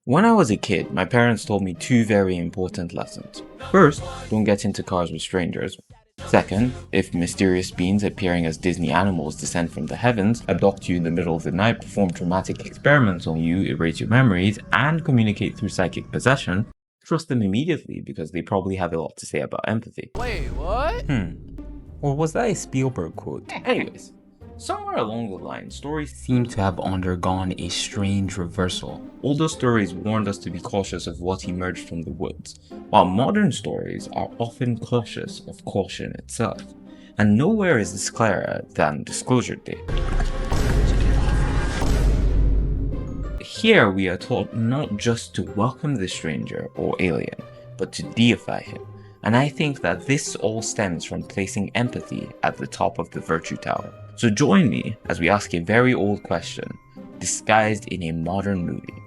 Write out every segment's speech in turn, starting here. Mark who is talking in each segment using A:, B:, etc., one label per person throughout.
A: When I was a kid, my parents told me two very important lessons. First, don't get into cars with strangers. Second, if mysterious beings appearing as Disney animals descend from the heavens, abduct you in the middle of the night, perform traumatic experiments on you, erase your memories, and communicate through psychic possession, trust them immediately because they probably have a lot to say about empathy.
B: Wait, what?
A: Or was that a Spielberg quote? Anyways, somewhere along the line, stories seem to have undergone a strange reversal. Older stories warned us to be cautious of what emerged from the woods, while modern stories are often cautious of caution itself. And nowhere is this clearer than Disclosure Day. Here we are taught not just to welcome the stranger or alien, but to deify him. And I think that this all stems from placing empathy at the top of the virtue tower. So join me as we ask a very old question, disguised in a modern movie.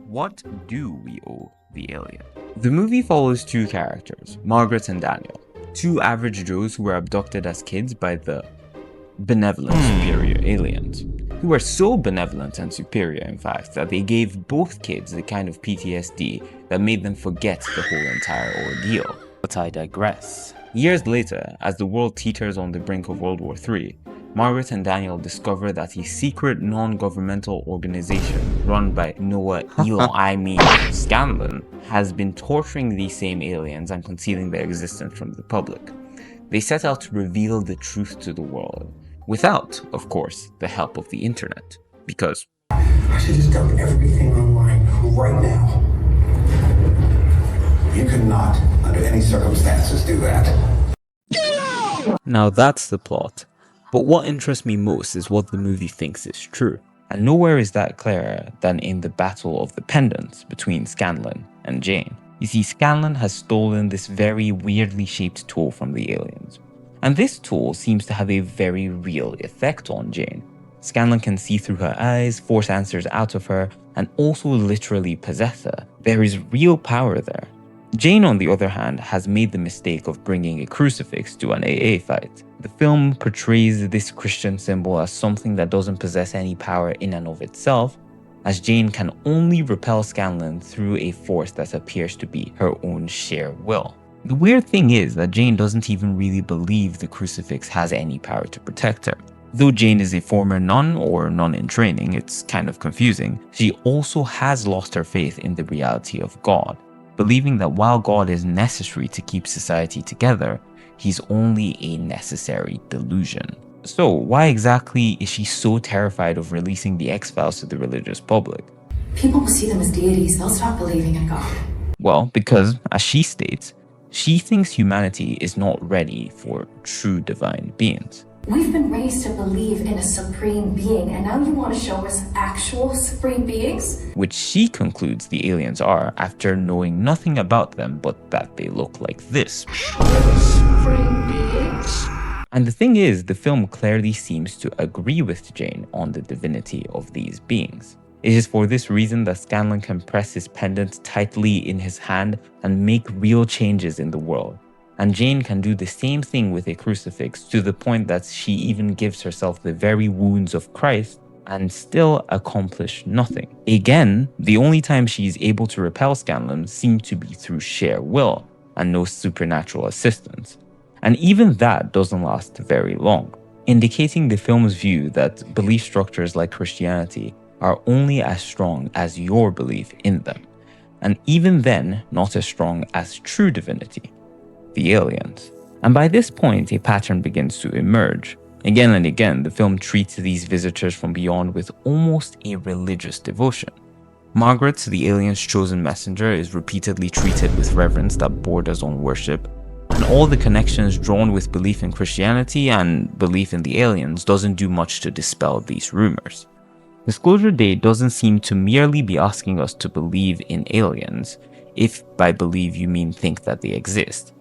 A: What do we owe the alien? The movie follows two characters, Margaret and Daniel, two average Joes who were abducted as kids by the benevolent superior aliens, who were so benevolent and superior in fact that they gave both kids the kind of PTSD that made them forget the whole entire ordeal. But I digress. Years later, as the world teeters on the brink of World War III, Margaret and Daniel discover that a secret non-governmental organization run by Scanlon has been torturing these same aliens and concealing their existence from the public. They set out to reveal the truth to the world, without, of course, the help of the internet, because
C: I should just dump everything online right now. You cannot, under any circumstances, do that.
A: Now that's the plot. But what interests me most is what the movie thinks is true. And nowhere is that clearer than in the battle of the Pendants between Scanlon and Jane. You see, Scanlon has stolen this very weirdly shaped tool from the aliens. And this tool seems to have a very real effect on Jane. Scanlon can see through her eyes, force answers out of her, and also literally possess her. There is real power there. Jane, on the other hand, has made the mistake of bringing a crucifix to an AA fight. The film portrays this Christian symbol as something that doesn't possess any power in and of itself, as Jane can only repel Scanlon through a force that appears to be her own sheer will. The weird thing is that Jane doesn't even really believe the crucifix has any power to protect her. Though Jane is a former nun or nun in training, it's kind of confusing, she also has lost her faith in the reality of God, believing that while God is necessary to keep society together, he's only a necessary delusion. So why exactly is she so terrified of releasing the X-Files to the religious public?
D: People will see them as deities, they'll stop believing in God.
A: Well, because, as she states, she thinks humanity is not ready for true divine beings.
D: We've been raised to believe in a supreme being, and now you want to show us actual supreme beings?
A: Which she concludes the aliens are after knowing nothing about them but that they look like this.
D: Supreme beings?
A: And the thing is, the film clearly seems to agree with Jane on the divinity of these beings. It is for this reason that Scanlon can press his pendant tightly in his hand and make real changes in the world. And Jane can do the same thing with a crucifix to the point that she even gives herself the very wounds of Christ and still accomplish nothing. Again, the only time she is able to repel Scanlon seems to be through sheer will and no supernatural assistance. And even that doesn't last very long, indicating the film's view that belief structures like Christianity are only as strong as your belief in them, and even then not as strong as true divinity, the aliens. And by this point, a pattern begins to emerge. Again and again, the film treats these visitors from beyond with almost a religious devotion. Margaret, the alien's chosen messenger, is repeatedly treated with reverence that borders on worship, and all the connections drawn with belief in Christianity and belief in the aliens doesn't do much to dispel these rumors. Disclosure Day doesn't seem to merely be asking us to believe in aliens, if by believe you mean think that they exist.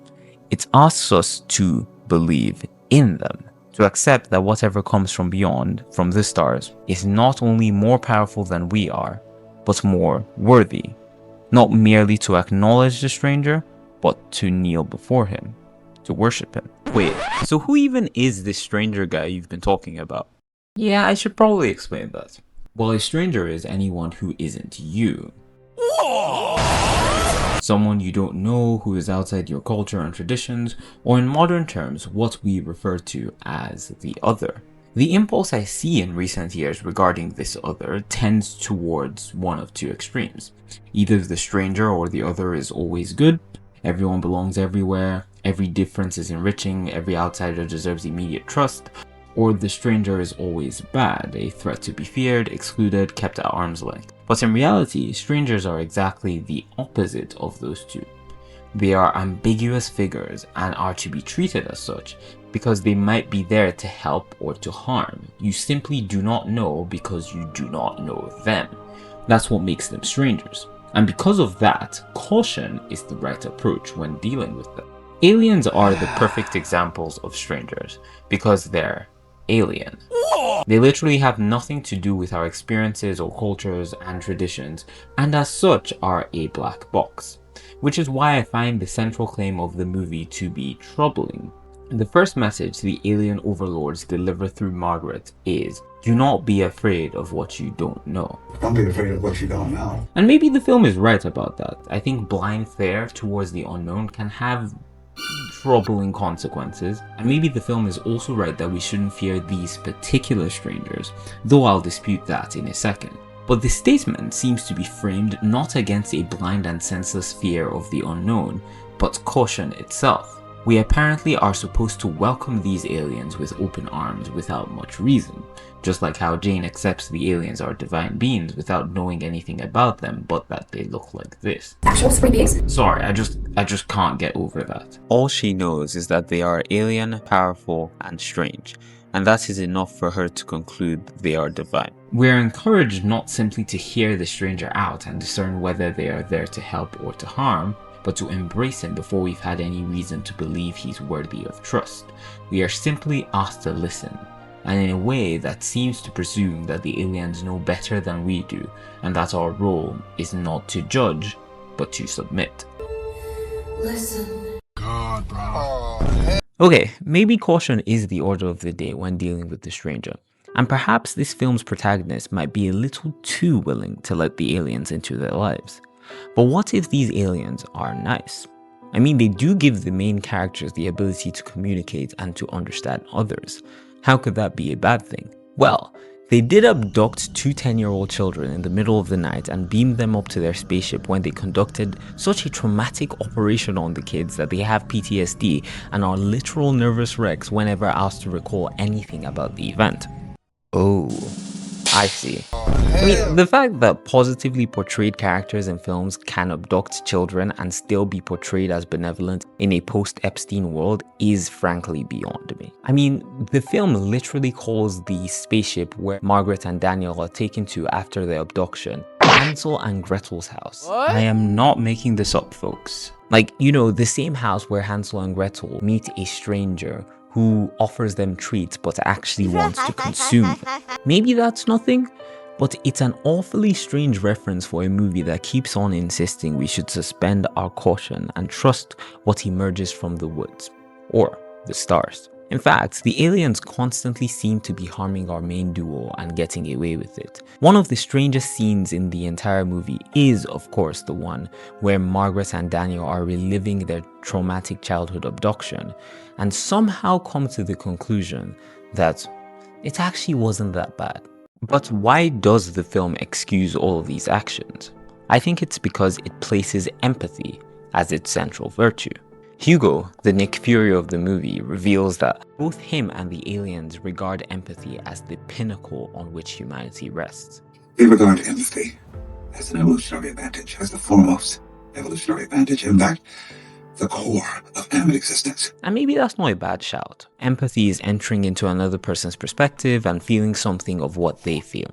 A: It asks us to believe in them, to accept that whatever comes from beyond, from the stars, is not only more powerful than we are, but more worthy, not merely to acknowledge the stranger, but to kneel before him, to worship him. Wait, so who even is this stranger guy you've been talking about? Yeah, I should probably explain that. Well, a stranger is anyone who isn't you. Someone you don't know who is outside your culture and traditions, or in modern terms, what we refer to as the other. The impulse I see in recent years regarding this other tends towards one of two extremes. Either the stranger or the other is always good, everyone belongs everywhere, every difference is enriching, every outsider deserves immediate trust, or the stranger is always bad, a threat to be feared, excluded, kept at arm's length. But in reality, strangers are exactly the opposite of those two. They are ambiguous figures and are to be treated as such because they might be there to help or to harm. You simply do not know because you do not know them. That's what makes them strangers. And because of that, caution is the right approach when dealing with them. Aliens are the perfect examples of strangers because they're alien. They literally have nothing to do with our experiences or cultures and traditions, and as such are a black box. Which is why I find the central claim of the movie to be troubling. The first message the alien overlords deliver through Margaret is, do not be afraid of what you don't know.
C: Don't be afraid of what you don't know.
A: And maybe the film is right about that. I think blind fear towards the unknown can have troubling consequences, and maybe the film is also right that we shouldn't fear these particular strangers, though I'll dispute that in a second. But the statement seems to be framed not against a blind and senseless fear of the unknown, but caution itself. We apparently are supposed to welcome these aliens with open arms without much reason, just like how Jane accepts the aliens are divine beings without knowing anything about them but that they look like this.
D: Actual spring beings?
A: Sorry, I just can't get over that. All she knows is that they are alien, powerful, and strange, and that is enough for her to conclude they are divine. We're encouraged not simply to hear the stranger out and discern whether they are there to help or to harm, but to embrace him before we've had any reason to believe he's worthy of trust. We are simply asked to listen, and in a way that seems to presume that the aliens know better than we do, and that our role is not to judge, but to submit.
D: Listen.
C: God, bro.
A: Okay, maybe caution is the order of the day when dealing with the stranger, and perhaps this film's protagonist might be a little too willing to let the aliens into their lives. But what if these aliens are nice? I mean, they do give the main characters the ability to communicate and to understand others. How could that be a bad thing? Well, they did abduct two 10-year-old children in the middle of the night and beam them up to their spaceship when they conducted such a traumatic operation on the kids that they have PTSD and are literal nervous wrecks whenever asked to recall anything about the event. Oh, I see. I mean, the fact that positively portrayed characters in films can abduct children and still be portrayed as benevolent in a post-Epstein world is frankly beyond me. I mean, the film literally calls the spaceship where Margaret and Daniel are taken to after their abduction Hansel and Gretel's house. What? I am not making this up, folks. Like, you know, the same house where Hansel and Gretel meet a stranger who offers them treats but actually wants to consume them. Maybe that's nothing, but it's an awfully strange reference for a movie that keeps on insisting we should suspend our caution and trust what emerges from the woods, or the stars. In fact, the aliens constantly seem to be harming our main duo and getting away with it. One of the strangest scenes in the entire movie is, of course, the one where Margaret and Daniel are reliving their traumatic childhood abduction and somehow come to the conclusion that it actually wasn't that bad. But why does the film excuse all of these actions? I think it's because it places empathy as its central virtue. Hugo, the Nick Fury of the movie, reveals that both him and the aliens regard empathy as the pinnacle on which humanity rests.
C: They regard empathy as an evolutionary advantage, as the foremost evolutionary advantage, in fact, the core of human existence.
A: And maybe that's not a bad shout. Empathy is entering into another person's perspective and feeling something of what they feel.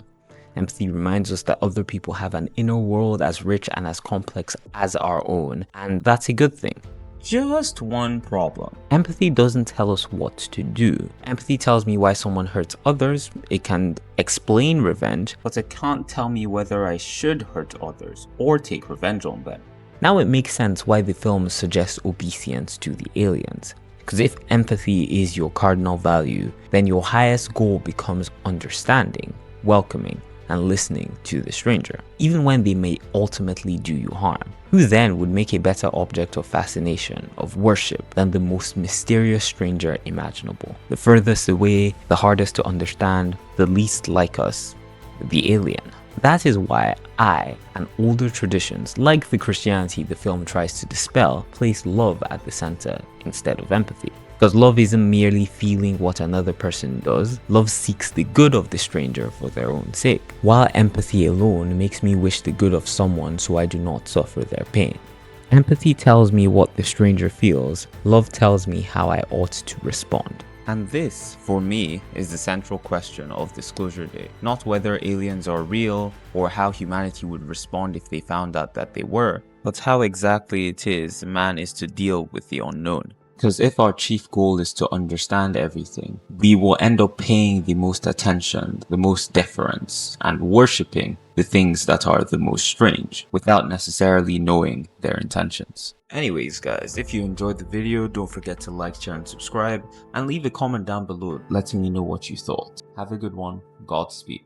A: Empathy reminds us that other people have an inner world as rich and as complex as our own, and that's a good thing. Just one problem. Empathy doesn't tell us what to do. Empathy tells me why someone hurts others, it can explain revenge, but it can't tell me whether I should hurt others or take revenge on them. Now it makes sense why the film suggests obeisance to the aliens. Because if empathy is your cardinal value, then your highest goal becomes understanding, welcoming, and listening to the stranger, even when they may ultimately do you harm. Who then would make a better object of fascination, of worship, than the most mysterious stranger imaginable? The furthest away, the hardest to understand, the least like us, the alien. That is why I, and older traditions like the Christianity the film tries to dispel, place love at the center instead of empathy. Because love isn't merely feeling what another person does, love seeks the good of the stranger for their own sake, while empathy alone makes me wish the good of someone so I do not suffer their pain. Empathy tells me what the stranger feels, love tells me how I ought to respond. And this, for me, is the central question of Disclosure Day. Not whether aliens are real or how humanity would respond if they found out that they were, but how exactly it is man is to deal with the unknown. Because if our chief goal is to understand everything, we will end up paying the most attention, the most deference, and worshipping the things that are the most strange, without necessarily knowing their intentions. Anyways guys, if you enjoyed the video, don't forget to like, share, and subscribe, and leave a comment down below letting me know what you thought. Have a good one. Godspeed.